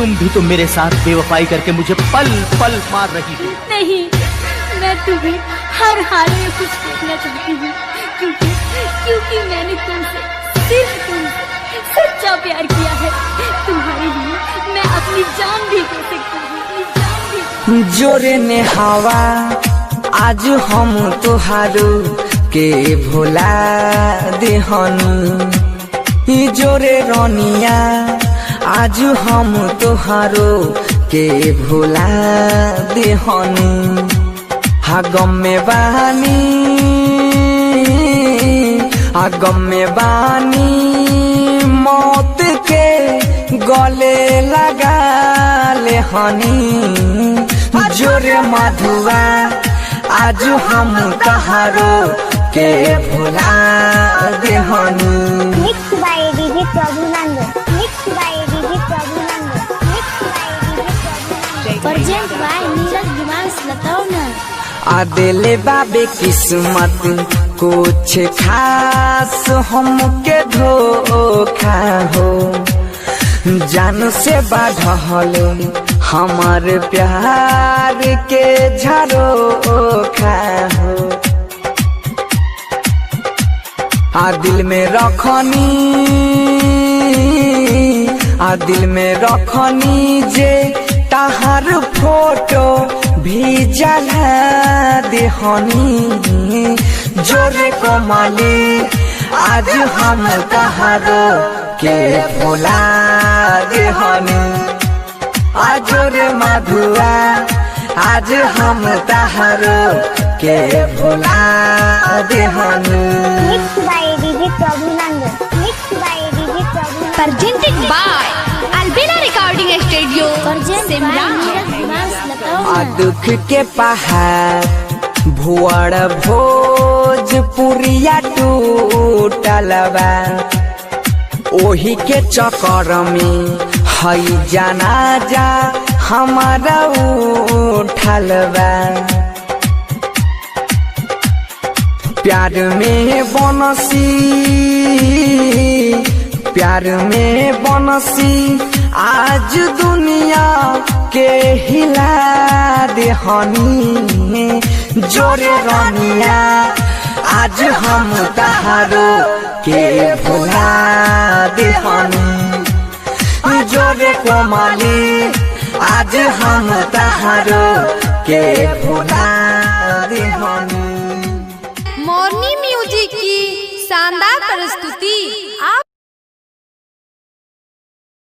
तुम भी तो मेरे साथ बेवफाई करके मुझे पल पल मार रही हो। नहीं, मैं तुम्हें हर हाल में खुश देखना चाहती हूँ, क्योंकि मैंने सिर्फ तुमसे सच्चा प्यार किया है। तुम्हारे लिए मैं अपनी जान भी दे सकती हूँ। जोरे ने हवा आज हम तुहारू के भोला देहनी, जोरे रनिया आज हम तुहारो के भोला देहनी। गम में बानी मौत के गले लगा ले हनी, जोरे मधुआ आज हम तहारो के भुला देहनी। Mix by DJ Prabhunand, mix by DJ Prabhunand, mix by DJ Prabhunand. Present by Neeraj दिमाग बताओ ना। आदेले बाबे किस्मत कुछ खास हमके धोखा हो, जान से बढ़ल हमार प्यार के झरोखा हो। दिल में रखनी जे तहार फोटो भी जला देहनी, जोरे कोमली आज हम तहारो के भोला देहनी। जोरे मधुआ आज हम तहारो के भोला देहनी। Mix by DJ Prabhunand, mix by DJ Prabhunand. Presented by Albela recording studio Simra. दुख के पहाड़ भुआड़ भोजपुरिया टूटल बा, ओही के चक्कर में हई जनाजा हमारा उठल बा। प्यार में बनसी आज दुनिया के हिला देहनी, जोरे रनिया आज हम तहारो के भुला देहनी। जोरे कोमली आज हम तहारो के भुला देहनी। मॉर्निंग म्यूजिक की शानदार प्रस्तुति।